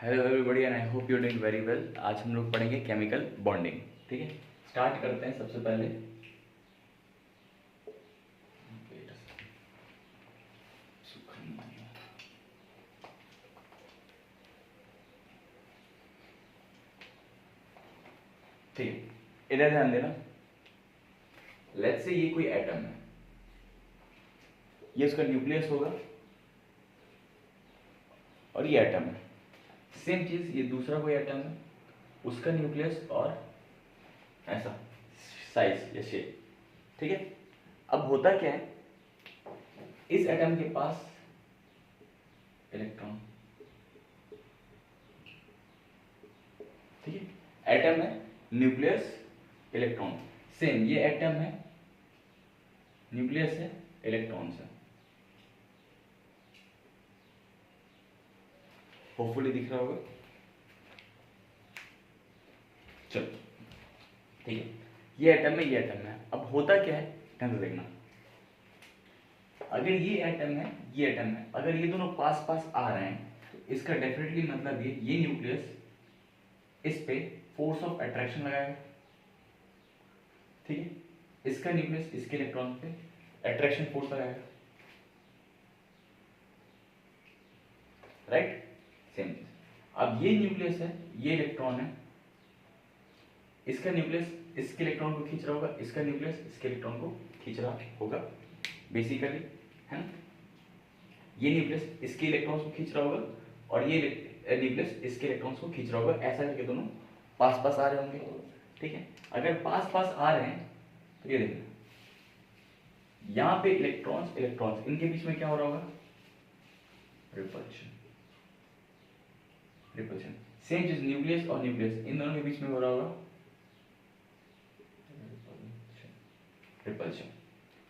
Hello everybody and I hope you doing very well. आज हम लोग पढ़ेंगे केमिकल बॉन्डिंग। ठीक है, स्टार्ट करते हैं। सबसे पहले ठीक है, इधर ध्यान देना। लेट्स से ये कोई एटम है, ये उसका न्यूक्लियस होगा और ये एटम है। सेम चीज ये दूसरा कोई एटम है, उसका न्यूक्लियस और ऐसा साइज या शेप। ठीक है, अब होता क्या है, इस एटम के पास इलेक्ट्रॉन, ठीक है, एटम है, न्यूक्लियस, इलेक्ट्रॉन। सेम ये एटम है, न्यूक्लियस है, इलेक्ट्रॉन्स है। होपफुली दिख रहा होगा। चलो ठीक है, ये एटम है, ये एटम है। अब होता क्या है, ध्यान से देखना। अगर ये एटम है, ये एटम है, अगर ये दोनों पास पास आ रहे हैं तो इसका डेफिनेटली मतलब ये न्यूक्लियस इस पे फोर्स ऑफ अट्रैक्शन लगाएगा। ठीक है, इसका न्यूक्लियस इसके इलेक्ट्रॉन पे अट्रैक्शन फोर्स लगाएगा। राइट, सेम चीज। अब ये न्यूक्लियस है, ये इलेक्ट्रॉन है, इसका न्यूक्लियस इसके इलेक्ट्रॉन को खींच रहा होगा, इसका न्यूक्लियस इसके इलेक्ट्रॉन को खींच रहा होगा बेसिकली, है ना। ये न्यूक्लियस इसके इलेक्ट्रॉन्स को खींच रहा होगा और ये न्यूक्लियस इसके इलेक्ट्रॉन्स को खींच रहा होगा। ऐसा करके दोनों पास पास आ रहे होंगे। ठीक है, अगर पास पास आ रहे हैं तो ये देखना, यहां पे इलेक्ट्रॉन्स इलेक्ट्रॉन्स इनके बीच में क्या हो रहा होगा, रिपल्शन। रिपल्शन सेम चीज, न्यूक्लियस और न्यूक्लियस इन दोनों के बीच में हो रहा होगा रिपल्शन।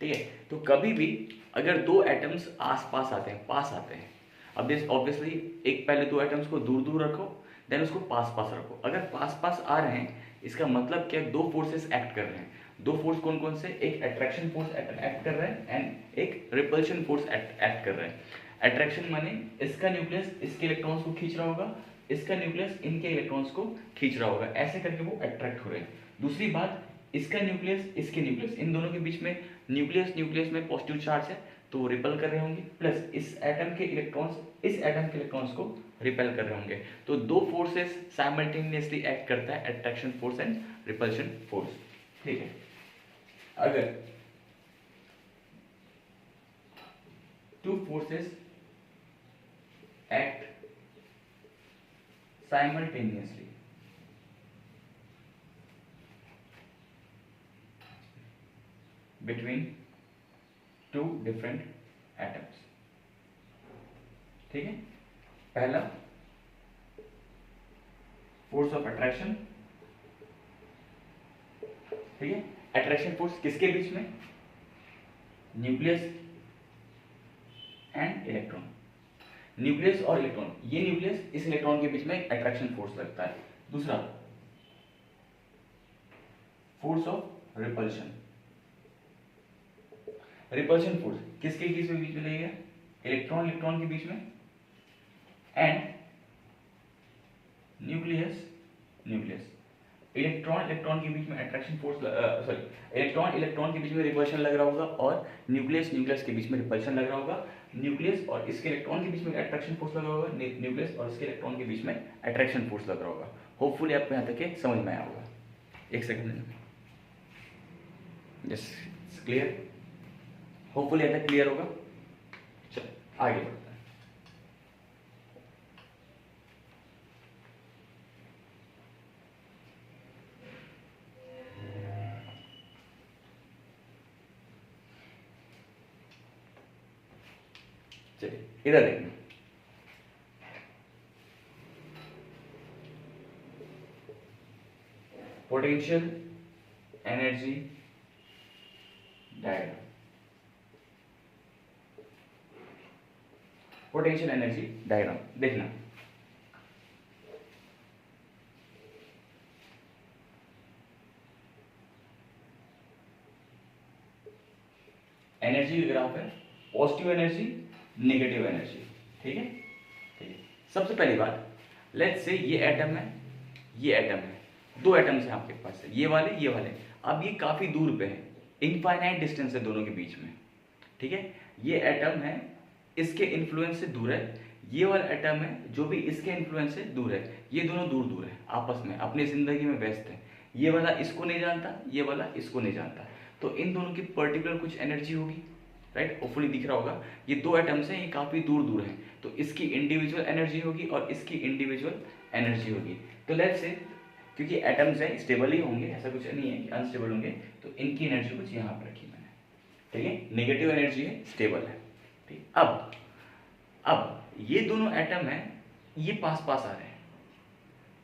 ठीक है, तो कभी भी अगर दो एटम्स आस पास आते हैं, पास आते हैं, अब दिस ऑब्वियसली एक पहले दो एटम्स को दूर दूर रखो, देन उसको पास पास रखो। अगर पास पास आ रहे हैं इसका मतलब क्या, दो फोर्सेस एक्ट कर रहे हैं। दो फोर्स कौन कौन से, एक अट्रैक्शन फोर्स एक्ट कर रहे हैं एंड एक रिपल्शन फोर्स एक्ट कर रहे हैं। अट्रैक्शन माने इसका न्यूक्लियस इसके इलेक्ट्रॉन्स को खींच रहा होगा, इसका न्यूक्लियस इनके इलेक्ट्रॉन्स को खींच रहा होगा, ऐसे करके वो अट्रैक्ट हो रहे हैं। दूसरी बात, इसका न्यूक्लियस इसके न्यूक्लियस इन दोनों के बीच में न्यूक्लियस न्यूक्लियस में पॉजिटिव चार्ज है तो वो रिपल कर रहे होंगे, प्लस इस एटम के इलेक्ट्रॉन्स इस एटम के इलेक्ट्रॉन्स को रिपेल कर रहे होंगे। तो दो फोर्सेस साइमल्टेनियसली एक्ट करता है, attraction force and repulsion force. ठीक है, अगर two forces act simultaneously between two different atoms, ठीक है, पहला फोर्स ऑफ अट्रैक्शन। ठीक है, अट्रैक्शन फोर्स किसके बीच में, न्यूक्लियस एंड इलेक्ट्रॉन। न्यूक्लियस और इलेक्ट्रॉन, ये न्यूक्लियस इस इलेक्ट्रॉन के बीच में अट्रैक्शन फोर्स लगता है। दूसरा force of repulsion. Repulsion force किसके बीच में लगेगा, इलेक्ट्रॉन इलेक्ट्रॉन के बीच में and nucleus nucleus. Electron electron के बीच में attraction force, sorry, electron electron के बीच में रिपल्शन लग रहा होगा और न्यूक्लियस न्यूक्लियस के बीच में रिपल्शन लग रहा होगा। न्यूक्लियस और इसके इलेक्ट्रॉन के बीच में अट्रैक्शन फोर्स लग रहा होगा, न्यूक्लियस और इसके इलेक्ट्रॉन के बीच में अट्रैक्शन फोर्स लग रहा होगा। होपफुली आपको यहाँ तक समझ में आया होगा। एक सेकंड, यस, क्लियर, होपफुली यहाँ तक क्लियर होगा। चलो आगे बढ़ते हैं। चलिए इधर देखना, potential energy diagram. Potential energy diagram देखना, एनर्जी ग्राफ है, पॉजिटिव एनर्जी नेगेटिव एनर्जी। ठीक है, ठीक है, सबसे पहली बात, लेट्स से ये एटम है, ये एटम है, दो एटम्स हैं आपके पास, ये वाले ये वाले। अब ये काफी दूर पे है, इनफाइनाइट डिस्टेंस है दोनों के बीच में, ठीक है। ये एटम है, इसके इन्फ्लुएंस से दूर है, ये वाला एटम है जो भी इसके इन्फ्लुएंस से दूर है। ये दोनों दूर दूर है, आपस में अपनी जिंदगी में व्यस्त है। ये वाला इसको नहीं जानता, ये वाला इसको नहीं जानता, तो इन दोनों की पर्टिकुलर कुछ एनर्जी होगी, राइट। होपफुली दिख रहा होगा, ये दो एटम्स हैं, ये काफी दूर दूर हैं, तो इसकी इंडिविजुअल एनर्जी होगी और इसकी इंडिविजुअल एनर्जी होगी। तो लेट्स से क्योंकि एटम्स हैं स्टेबल ही होंगे, ऐसा कुछ नहीं है कि अनस्टेबल होंगे, तो इनकी एनर्जी कुछ यहाँ पर रखी मैंने, ठीक है। नेगेटिव एनर्जी है, स्टेबल है, ठीक। अब ये दोनों एटम हैं, ये पास पास आ रहे हैं,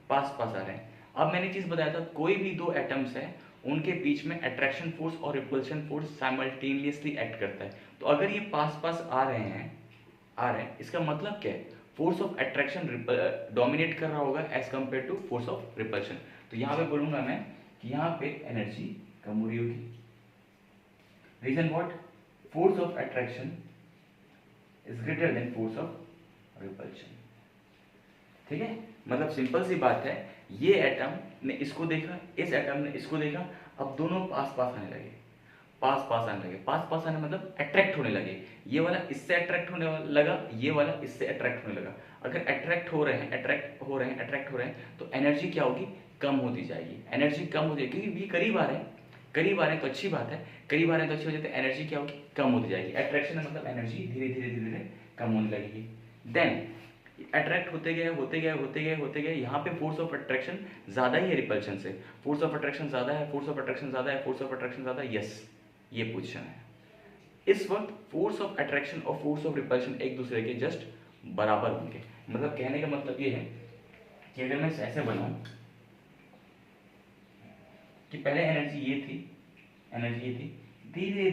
पास पास आ रहे हैं। अब मैंने चीज बताया था, कोई भी दो एटम्स हैं उनके बीच में अट्रैक्शन फोर्स और रिपल्शन फोर्स साइमल्टेनियसली एक्ट करता है। तो अगर ये पास पास आ रहे हैं, इसका मतलब क्या है, फोर्स ऑफ अट्रैक्शन डोमिनेट कर रहा होगा as compare to force of repulsion. तो यहां पे बोलूंगा मैं कि यहां पे एनर्जी कम हो रही होगी। Reason what, force of attraction is greater than force of repulsion, ठीक है। मतलब सिंपल सी बात है, ये एटम ने इसको देखा, इस एटम ने इसको देखा, अब दोनों पास पास आने लगे, पास पास आने लगे। पास पास आने मतलब अट्रैक्ट होने लगे, ये वाला इससे अट्रैक्ट होने लगा, ये वाला इससे अट्रैक्ट होने लगा। अगर अट्रैक्ट हो रहे हैं तो एनर्जी क्या होगी, कम होती जाएगी। एनर्जी कम हो जाएगी क्योंकि ये करीब आ रहे हैं, करीब आ रहे हैं तो अच्छी बात है, करीब आ रहे हैं तो अच्छी हो जाती है, एनर्जी क्या होगी, कम होती जाएगी। अट्रैक्शन मतलब एनर्जी धीरे धीरे धीरे धीरे कम होने लगेगी। देन अट्रैक्ट होते गए यहाँ पे फोर्स ऑफ अट्रैक्शन ज्यादा ही है रिपल्शन से, फोर्स ऑफ अट्रैक्शन ज्यादा है, फोर्स ऑफ अट्रैक्शन ज्यादा है, फोर्स ऑफ अट्रैक्शन ज्यादा है, यस ये पोजीशन है। इस वक्त फोर्स ऑफ अट्रैक्शन और फोर्स ऑफ रिपल्शन एक दूसरे के जस्ट बराबर होंगे। मतलब कहने का मतलब ये है कि अगर मैं ऐसे बनाऊं कि पहले एनर्जी ये थी, धीरे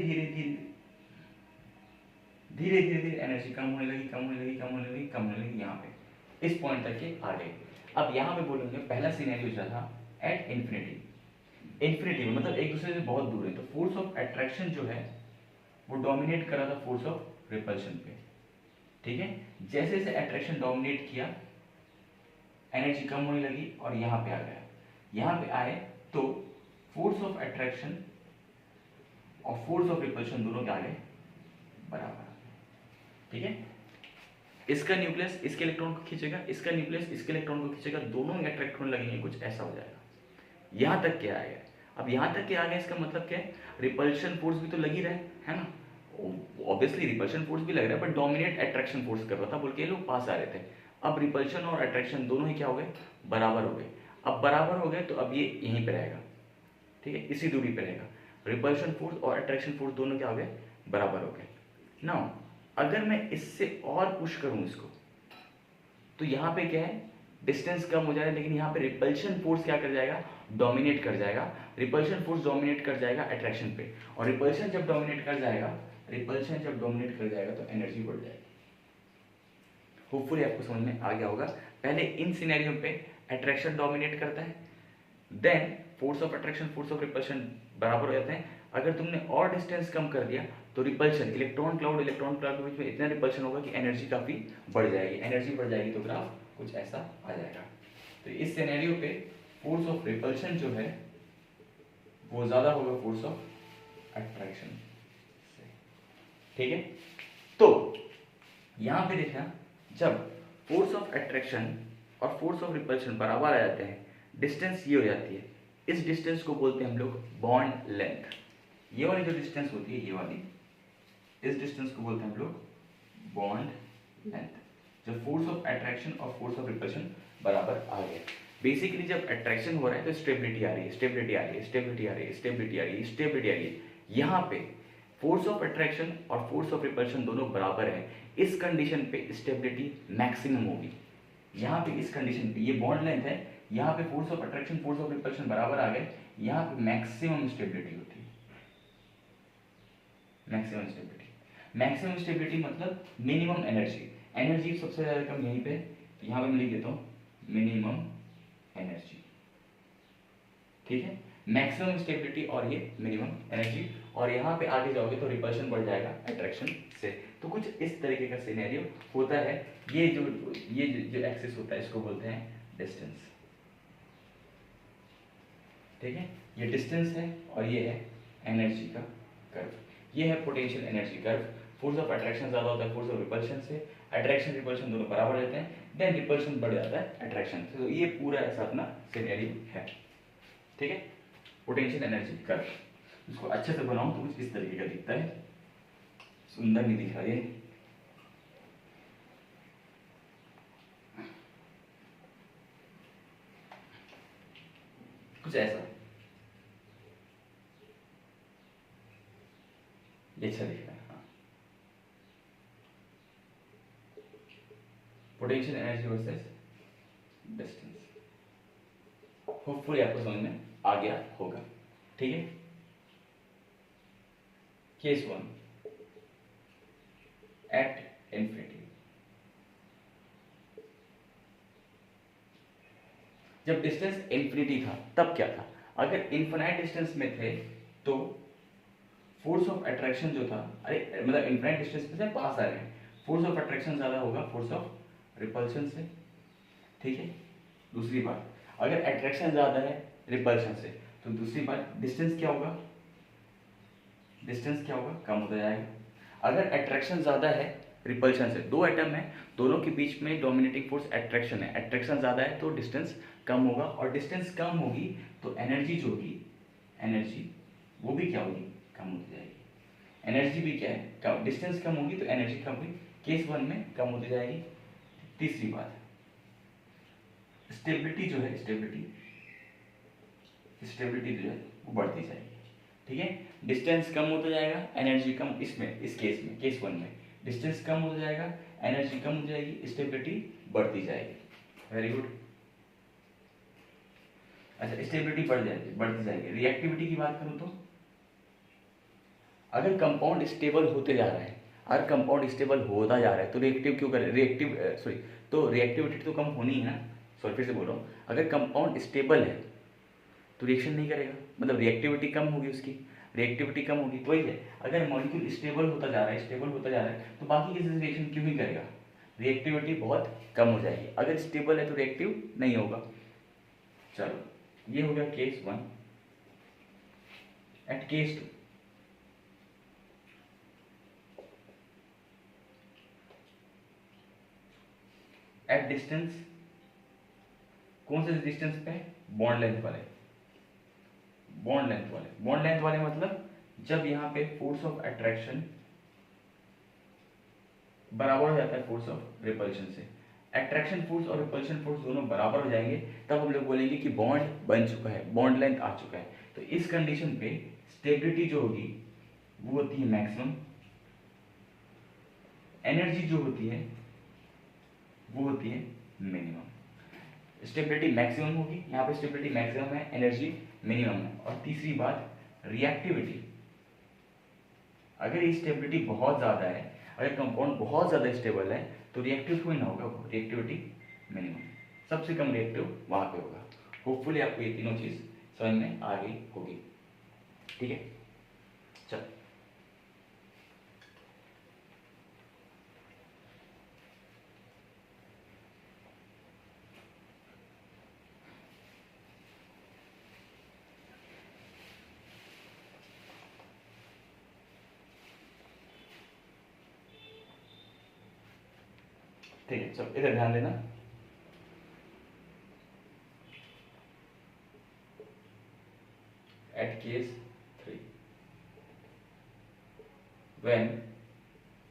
धीरे धीरे एनर्जी कम होने लगी यहाँ पे इस पॉइंट तक के आ गए। अब यहाँ पे बोलेंगे पहला सिनेरियो जो था एट इन्फिनिटी में, मतलब एक दूसरे से बहुत दूर है, तो फोर्स ऑफ अट्रैक्शन जो है वो डोमिनेट कर रहा था फोर्स ऑफ रिपल्शन पे, ठीक है। जैसे जैसे अट्रैक्शन डोमिनेट किया, एनर्जी कम होने लगी और यहाँ पे आ गया। यहाँ पे आए तो फोर्स ऑफ अट्रैक्शन और फोर्स ऑफ रिपल्शन दोनों के आगे बराबर, ठीक है। इसका न्यूक्लियस इसके इलेक्ट्रॉन को खींचेगा, इसका न्यूक्लियस इसके इलेक्ट्रॉन को खींचेगा, दोनों ही अट्रैक्ट होने लगेंगे, कुछ ऐसा हो जाएगा। यहां तक क्या आएगा, अब यहां तक क्या आ गया, इसका मतलब क्या है, रिपल्शन फोर्स भी तो लगी रहा है ना, ऑब्वियसली रिपल्शन फोर्स भी लग रहा है, बट डोमिनेट अट्रैक्शन फोर्स कर रहा था, बोल के ये लोग पास आ रहे थे। अब रिपल्शन और अट्रैक्शन दोनों ही क्या हो गए, बराबर हो गए। अब बराबर हो गए तो अब ये यहीं पे रहेगा, ठीक है, इसी दूरी पे रहेगा। रिपल्शन फोर्स और अट्रैक्शन फोर्स दोनों क्या हो गए, बराबर हो गए। नाउ अगर मैं इससे और पुश करूं इसको, तो यहां पे क्या है, डिस्टेंस कम हो जाएगा, लेकिन यहां पे रिपल्शन फोर्स क्या कर जाएगा, डोमिनेट कर जाएगा। रिपल्शन फोर्स डोमिनेट कर जाएगा अट्रैक्शन पे, और रिपल्शन जब डोमिनेट कर जाएगा तो एनर्जी बढ़ जाएगी। होपफुली आपको समझ में आ गया होगा। पहले इन सिनेरियो पे अट्रैक्शन डोमिनेट करता है, then force of attraction force of repulsion बराबर हो जाते हैं। अगर तुमने और डिस्टेंस कम कर दिया तो रिपल्शन, इलेक्ट्रॉन क्लाउड के बीच में इतना रिपल्शन होगा कि एनर्जी काफी बढ़ जाएगी। एनर्जी बढ़ जाएगी तो ग्राफ कुछ ऐसा आ जाएगा। तो इस सिनेरियो पे फोर्स ऑफ रिपल्शन जो है वो ज्यादा होगा फोर्स ऑफ अट्रैक्शन से, ठीक है। तो यहां पे देखना, जब फोर्स ऑफ अट्रैक्शन और फोर्स ऑफ रिपल्शन बराबर आ जाते हैं, डिस्टेंस ये हो जाती है, इस डिस्टेंस को बोलते हैं हम लोग बॉन्ड लेंथ। ये वाली जो डिस्टेंस होती है, ये वाली, इस डिस्टेंस को बोलते हैं हम लोग बॉन्ड लेंथ। जब फोर्स ऑफ अट्रैक्शन और फोर्स ऑफ रिपल्शन बराबर आ गए, बेसिकली जब अट्रैक्शन हो रहा है तो स्टेबिलिटी आ रही है। यहाँ पे फोर्स ऑफ अट्रैक्शन और फोर्स ऑफ रिपल्शन दोनों बराबर है, इस कंडीशन पे स्टेबिलिटी मैक्सिमम होगी। यहाँ पे इस कंडीशन पे, ये बॉन्ड लेंथ है, यहाँ पे force of attraction force of repulsion बराबर आ गए, यहाँ पे मैक्सिमम स्टेबिलिटी होती है। मैक्सिमम स्टेबिलिटी मतलब मिनिमम एनर्जी सबसे ज्यादा कम यहीं पे, यहाँ पे मैं लिख देता हूँ मिनिमम एनर्जी, ठीक है। मैक्सिमम स्टेबिलिटी और ये मिनिमम एनर्जी, और यहाँ पे आगे जाओगे तो रिपल्शन बढ़ जाएगा अट्रैक्शन से। तो कुछ इस तरीके का सिनेरियो होता है। ये जो एक्सिस होता है इसको बोलते हैं डिस्टेंस। ठीक है, ये डिस्टेंस है और ये है एनर्जी का कर्व। ये है potential energy curve. Force of attraction ज़्यादा होता है फोर्स ऑफ रिपल्शन से, अट्रैक्शन रिपल्शन दोनों बराबर रहते हैं, देन रिपल्शन बढ़ जाता है अट्रैक्शन से। तो ये पूरा ऐसा अपना सिनेरियो है। ठीक है, पोटेंशियल एनर्जी कर्व। इसको अच्छे से बनाऊं तो कुछ इस तरीके का दिखता है, सुंदर नहीं दिख रहा ये। कुछ ऐसा ये अच्छा दिख रहा है। हाँ, potential energy versus distance. Hopefully आपको समझ में आ गया होगा। ठीक है, केस 1 एट इंफिनिटी। जब डिस्टेंस इंफिनिटी था तब क्या था? अगर इन्फिनाइट डिस्टेंस में थे तो फोर्स ऑफ अट्रैक्शन जो था, अरे मतलब इन्फिनाइट डिस्टेंस में से पास आ रहे हैं, फोर्स ऑफ अट्रैक्शन ज्यादा होगा फोर्स ऑफ रिपल्शन से। ठीक है, दूसरी बात, अगर अट्रैक्शन ज्यादा है रिपल्शन से तो दूसरी बात डिस्टेंस क्या होगा? डिस्टेंस क्या होगा? कम होता जाएगा। अगर अट्रैक्शन ज्यादा है रिपल्शन से, दो एटम है, दोनों के बीच में डोमिनेटिंग फोर्स अट्रैक्शन है, अट्रैक्शन ज्यादा है तो डिस्टेंस कम होगा, और डिस्टेंस कम होगी तो एनर्जी जो होगी, एनर्जी वो भी क्या होगी? कम होती जाएगी। एनर्जी भी क्या है? कम। डिस्टेंस कम होगी तो एनर्जी कम होगी, केस 1 में कम होती जाएगी। तीसरी बात, स्टेबिलिटी जो है, स्टेबिलिटी जो है वो बढ़ती जाएगी। ठीक है, डिस्टेंस कम होता जाएगा, एनर्जी कम, इसमें इस केस में केस 1 में डिस्टेंस कम होता जाएगा, एनर्जी कम हो जाएगी, स्टेबिलिटी बढ़ती जाएगी। Very good. अच्छा, स्टेबिलिटी बढ़ती जाएगी। रिएक्टिविटी की बात करूं तो अगर कंपाउंड स्टेबल होते जा रहा है, अगर कंपाउंड स्टेबल होता जा रहा है तो रिएक्टिव क्यों करे? तो रिएक्टिविटी तो कम होनी है ना। सॉरी, फिर से बोल रहा हूँ, अगर कंपाउंड स्टेबल है तो रिएक्शन नहीं करेगा, मतलब रिएक्टिविटी कम होगी उसकी, रिएक्टिविटी कम होगी तो वही है। अगर मॉलिक्यूल स्टेबल होता जा रहा है तो बाकी के रिएक्शन क्यों ही करेगा? रिएक्टिविटी बहुत कम हो जाएगी। अगर स्टेबल है तो रिएक्टिव नहीं होगा। चलो, ये हो गया case 1। At case 2, at distance, कौन से डिस्टेंस पे? बॉन्ड लेंथ वाले, बॉन्ड लेंथ वाले मतलब जब यहाँ पे फोर्स ऑफ अट्रैक्शन बराबर हो जाता है फोर्स ऑफ रिपल्शन से, अट्रैक्शन फोर्स और रिपल्शन फोर्स दोनों बराबर हो जाएंगे, तब हम लोग बोलेंगे कि बॉन्ड बन चुका है, बॉन्ड लेंथ आ चुका है। तो इस कंडीशन पे स्टेबिलिटी जो होगी वो होती है मैक्सिमम, एनर्जी जो होती है वो होती है मिनिमम। स्टेबिलिटी मैक्सिमम होगी, यहाँ पे स्टेबिलिटी मैक्सिमम है, एनर्जी मिनिमम है। और तीसरी बात, रिएक्टिविटी, अगर ये स्टेबिलिटी बहुत ज़्यादा है, अगर कंपाउंड बहुत ज़्यादा स्टेबल है तो रिएक्टिव क्यों ना होगा? रिएक्टिविटी मिनिमम, सबसे कम रिएक्टिव वहाँ पे होगा। होपफुली आपको ये तीनों चीज़ समझ में आ गई होगी। ठीक है, चलो ठीक है, चलो इधर ध्यान देना। एट केस 3, व्हेन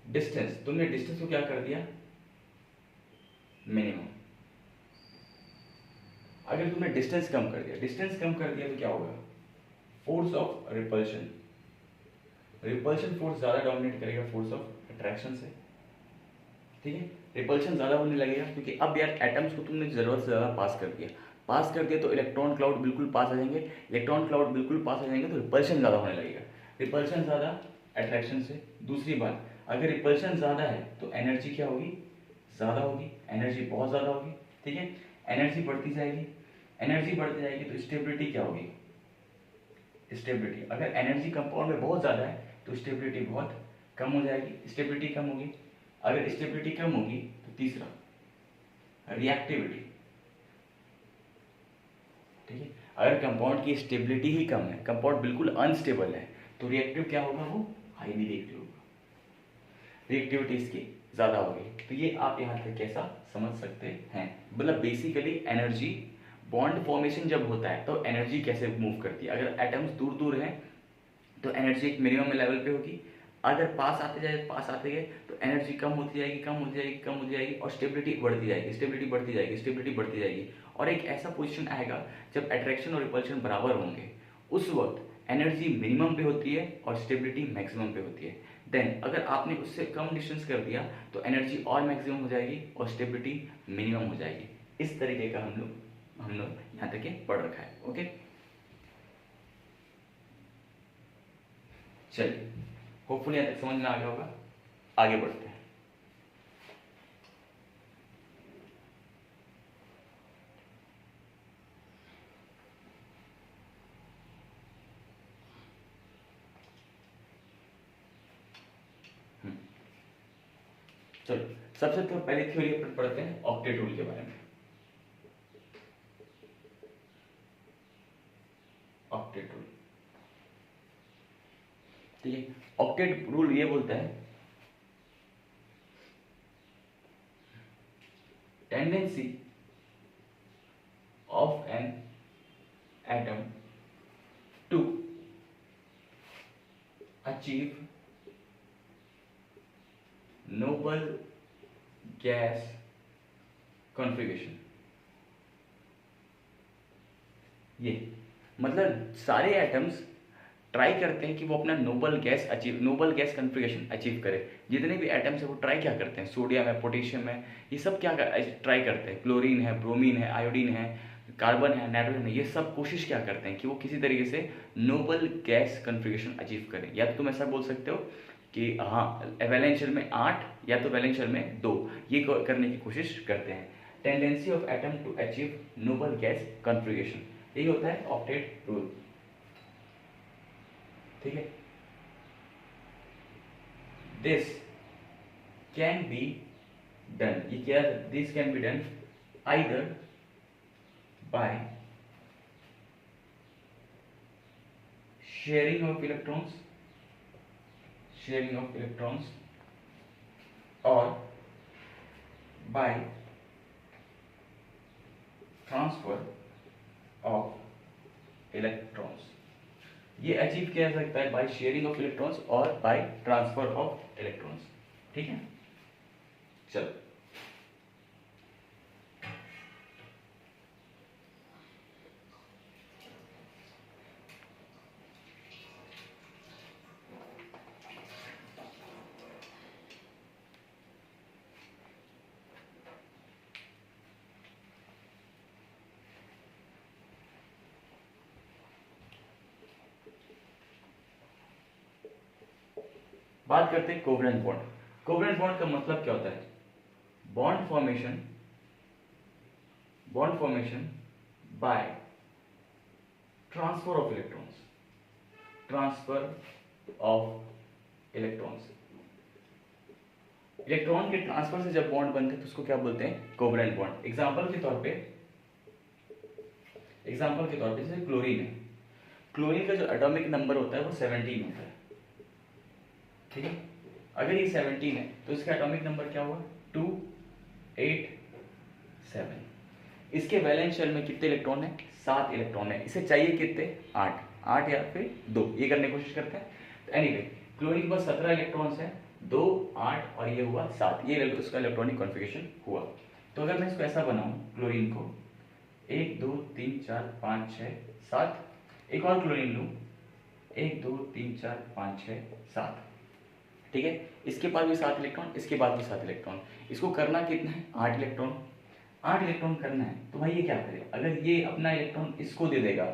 डिस्टेंस, तुमने डिस्टेंस को क्या कर दिया? मिनिमम। अगर तुमने डिस्टेंस कम कर दिया तो क्या होगा? Force of repulsion, repulsion force ज्यादा डोमिनेट करेगा फोर्स ऑफ अट्रैक्शन से। ठीक है, रिपल्शन ज्यादा होने लगेगा क्योंकि अब यार एटम्स को तुमने जरूरत से ज्यादा पास कर दिया तो इलेक्ट्रॉन क्लाउड बिल्कुल पास आ जाएंगे, इलेक्ट्रॉन क्लाउड बिल्कुल पास आ जाएंगे तो रिपल्शन ज्यादा होने लगेगा, रिपल्शन ज्यादा अट्रैक्शन से। दूसरी बात, अगर रिपल्शन ज्यादा है तो एनर्जी क्या होगी? ज्यादा होगी, एनर्जी बहुत ज्यादा होगी। ठीक है, एनर्जी बढ़ती जाएगी तो स्टेबिलिटी क्या होगी? स्टेबिलिटी, अगर एनर्जी कंपाउंड में बहुत ज्यादा है तो स्टेबिलिटी बहुत कम हो जाएगी, स्टेबिलिटी कम होगी। अगर स्टेबिलिटी कम होगी तो तीसरा रिएक्टिविटी, ठीक है। अगर कंपाउंड की स्टेबिलिटी ही कम है, कंपाउंड बिल्कुल अनस्टेबल है, तो रिएक्टिव क्या होगा, वो हाईली रिएक्टिव होगा, रिएक्टिविटी इसकी ज़्यादा होगी। तो ये आप यहाँ तक कैसा समझ सकते हैं, मतलब बेसिकली एनर्जी, बॉन्ड फॉर्मेशन जब होता है तो एनर्जी कैसे मूव करती है। अगर एटम्स दूर दूर हैं तो एनर्जी एक मिनिमम लेवल पे होगी, अगर पास आते गए तो एनर्जी कम होती जाएगी, कम होती जाएगी, कम होती जाएगी, और स्टेबिलिटी बढ़ती जाएगी, स्टेबिलिटी बढ़ती जाएगी, स्टेबिलिटी बढ़ती जाएगी, और एक ऐसा पोजीशन आएगा जब अट्रैक्शन और रिपल्शन बराबर होंगे, उस वक्त एनर्जी मिनिमम पे होती है और स्टेबिलिटी मैक्सिमम पे होती है। देन अगर आपने उससे कम डिस्टेंस कर दिया तो एनर्जी और मैक्सिमम हो जाएगी और स्टेबिलिटी मिनिमम हो जाएगी। इस तरीके का हम लोग यहाँ तक पढ़ रखा है। ओके, चलिए, होपफुली यहाँ तक समझ में आ गया होगा। आगे बढ़ते हैं। चलो, सबसे तो पहले थ्योरी अपन पढ़ते हैं ऑक्टेट रूल के बारे में। ऑक्टेट रूल, ठीक है। ऑक्टेट रूल ये बोलता है tendency of an atom to achieve noble gas configuration. ये मतलब सारे एटम्स ट्राई करते हैं कि वो अपना नोबल गैस कॉन्फ़िगरेशन अचीव करे। जितने भी एटम्स है वो ट्राई क्या करते हैं, सोडियम है, पोटेशियम है, ये सब क्या ट्राई करते हैं, क्लोरीन है, ब्रोमीन है, आयोडीन है, कार्बन है, नाइट्रोजन है, ये सब कोशिश क्या करते हैं कि वो किसी तरीके से नोबल गैस कॉन्फ़िगरेशन अचीव करें। या तो तुम ऐसा बोल सकते हो कि हाँ, वैलेंस शेल में 8 या तो वैलेंस शेल में 2, ये करने की कोशिश करते हैं। Tendency of atom to achieve noble gas configuration, यही होता है ऑक्टेट रूल, ठीक है। दिस कैन बी डन, ये क्या, this can be done either by sharing of electrons और बाय ट्रांसफर ऑफ इलेक्ट्रॉन्स। ये अचीव किया जा सकता है बाय शेयरिंग ऑफ इलेक्ट्रॉन्स और बाय ट्रांसफर ऑफ इलेक्ट्रॉन्स, ठीक है। चलो, बात करते हैं कोवलेंट बॉन्ड। कोवलेंट बॉन्ड का मतलब क्या होता है, bond formation by transfer of electrons. Electron के ट्रांसफर से जब बॉन्ड बनते हैं तो उसको क्या बोलते हैं, कोवलेंट बॉन्ड। एग्जांपल के तौर पे जैसे क्लोरीन है, क्लोरीन का जो एटॉमिक नंबर होता है वो 17 होता है, ठीक है। अगर ये 17 है तो इसका एटॉमिक नंबर क्या हुआ, 287। इसके वैलेंस शेल में कितने इलेक्ट्रॉन है, 7 इलेक्ट्रॉन है। इसे चाहिए कितने, 8 या फिर 2, ये करने की कोशिश करते हैं। तो एनीवे, क्लोरीन पर 17 इलेक्ट्रॉन्स है, 2, 8 और ये हुआ 7, ये उसका इलेक्ट्रॉनिक कॉन्फ़िगरेशन हुआ। तो अगर मैं इसको ऐसा बनाऊं, क्लोरीन को 1 2 3 4 5 6 7, एक और क्लोरीन लूं 1 2 3 4 5 6 7, ठीक है। इसके पास भी 7 इलेक्ट्रॉन, इसके पास भी 7 इलेक्ट्रॉन। इसको करना कितना है, 8 इलेक्ट्रॉन करना है। तो भाई ये क्या करे, अगर ये अपना इलेक्ट्रॉन इसको दे देगा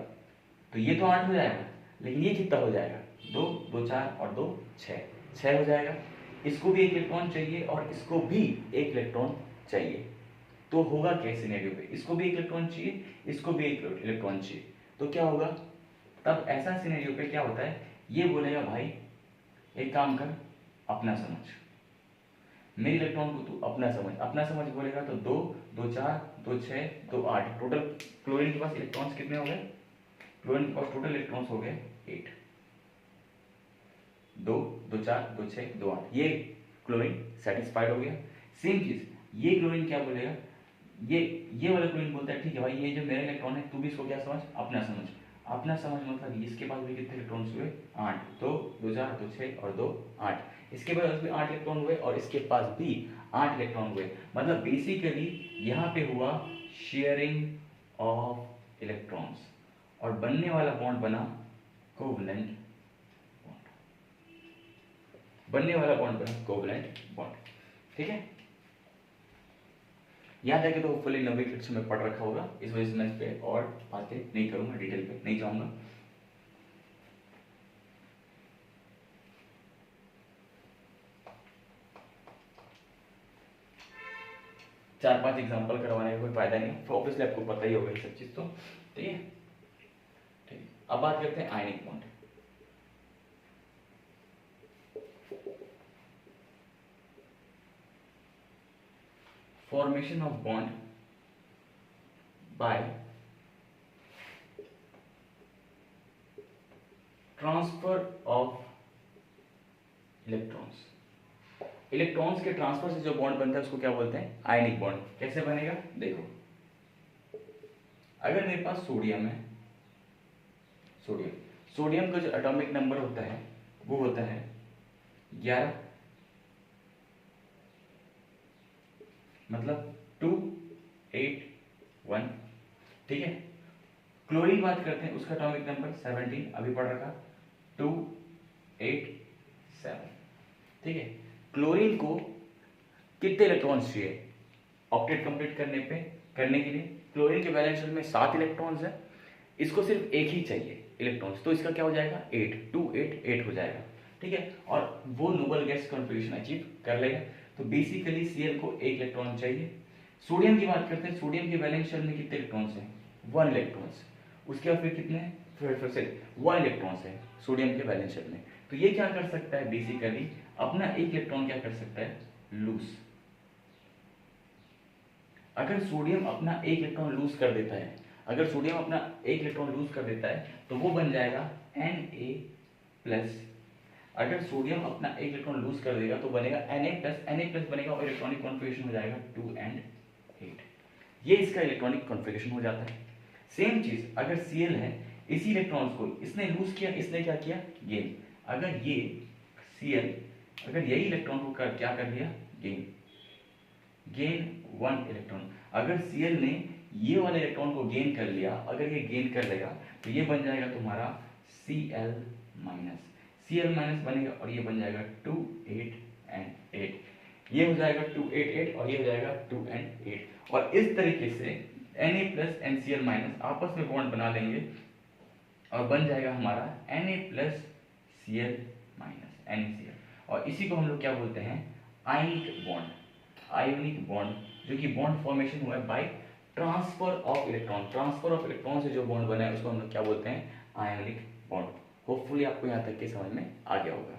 तो ये तो 8 हो जाएगा, लेकिन ये कितना हो जाएगा, 2 2 4 और 2 6 हो जाएगा। इसको भी 1 इलेक्ट्रॉन चाहिए और इसको भी 1 इलेक्ट्रॉन चाहिए। तो होगा क्या सिनेरियो पे, इसको भी 1 इलेक्ट्रॉन चाहिए, इसको भी 1 इलेक्ट्रॉन चाहिए, तो क्या होगा, तब ऐसा सिनेरियो पे क्या होता है, ये बोलेगा भाई एक काम कर, अपना समझ, मेरे इलेक्ट्रॉन को तू अपना समझ बोलेगा तो 2 2 4 2 6 2 8 टोटल क्लोरीन के पास इलेक्ट्रॉन्स कितने हो गए? क्लोरीन के पास टोटल इलेक्ट्रॉन्स हो गए 8, 2 2 4 2 6 2 8, ये क्लोरीन सेटिस्फाइड हो गया। सेम चीज ये क्लोरीन क्या बोलेगा, ये वाला क्लोरीन बोलता है ठीक है भाई ये जो मेरा इलेक्ट्रॉन है तू भी इसको क्या समझ, अपना समझ मतलब इसके पास भी कितने इलेक्ट्रॉन्स हुए 8, 2 2 4 2 6 और 2 8, इसके पास भी 8 इलेक्ट्रॉन हुए और इसके पास भी 8 इलेक्ट्रॉन हुए। मतलब बेसिकली यहाँ पे हुआ शेयरिंग ऑफ इलेक्ट्रॉन्स और बनने वाला बॉन्ड बना कोवलेंट बॉन्ड, बनने वाला बॉन्ड बना कोवलेंट बॉन्ड। ठीक है, याद है कि तो होपफुली 90 क्लास में पढ़ रखा होगा, इस वजह से मैं इस पे और बातें नहीं करूंगा, डिटेल पे नहीं जाऊंगा। चार पांच एग्जांपल करवाने का कोई फायदा नहीं, तो ऑब्वियसली आपको पता ही होगा ये सब चीज तो। ठीक है, ठीक। अब बात करते हैं ionic bond. Formation of bond by transfer of electrons, electrons के ट्रांसफर से जो बॉन्ड बनता है उसको क्या बोलते हैं? Ionic bond. कैसे बनेगा देखो, अगर मेरे पास सोडियम है, सोडियम का जो एटॉमिक नंबर होता है वो होता है 11, मतलब 2 8 1। ठीक है, क्लोरीन बात करते हैं, उसका एटॉमिक नंबर 17, अभी पढ़ रखा 2 8 7। ठीक है, क्लोरीन को कितने इलेक्ट्रॉन्स चाहिए ऑक्टेट कंप्लीट करने के लिए? क्लोरीन के वैलेंस शेल में 7 इलेक्ट्रॉन्स है, इसको सिर्फ एक ही चाहिए इलेक्ट्रॉन्स, तो इसका क्या हो जाएगा 8, 2 8 8 हो जाएगा। ठीक है, और वो नोबल गैस कॉन्फ़िगरेशन अचीव कर लेगा। तो बेसिकली Cl को एक इलेक्ट्रॉन चाहिए। सोडियम की बात करते हैं, सोडियम के वैलेंस शेल में कितने इलेक्ट्रॉन्स हैं? 1 इलेक्ट्रॉन्स। उसके बाद फिर कितने हैं? फिर से 1 इलेक्ट्रॉन्स है सोडियम के वैलेंस शेल में। तो ये क्या कर सकता है बेसिकली, अपना एक इलेक्ट्रॉन क्या कर सकता है? लूज। अगर सोडियम अपना एक इलेक्ट्रॉन लूज कर देता है, अगर सोडियम अपना एक इलेक्ट्रॉन लूज कर देता है तो वो बन जाएगा Na+। अगर सोडियम अपना एक इलेक्ट्रॉन लूज कर देगा तो बनेगा Na+ बनेगा और इलेक्ट्रॉनिक कॉन्फ़िगरेशन हो जाएगा 2 and 8। ये इसका इलेक्ट्रॉनिक कॉन्फ़िगरेशन हो जाता है। सेम चीज अगर Cl है, इसी इलेक्ट्रॉन्स को इसने लूज किया, इसने क्या किया? गेन। अगर ये Cl अगर यही इलेक्ट्रॉन को क्या कर दिया? Gain 1 electron. अगर Cl ने ये वाले इलेक्ट्रॉन को गेन कर लिया, अगर ये गेन कर लेगा तो ये बन जाएगा तुम्हारा Cl माइनस बनेगा और ये बन जाएगा 2 8 and 8। ये हो जाएगा 2 8 8 और ये हो जाएगा 2 and 8। और इस तरीके से Na+ and Cl- आपस में बॉन्ड बना लेंगे और बन जाएगा हमारा Na+ Cl- NaCl। और इसी को हम लोग क्या बोलते हैं? आयनिक बॉन्ड, जो कि बॉन्ड फॉर्मेशन हुआ है by transfer of electron. Transfer of electron से जो बॉन्ड बना है उसको हम लोग क्या बोलते हैं? Ionic bond. होपफुली आपको यहाँ तक के समझ में आ गया होगा।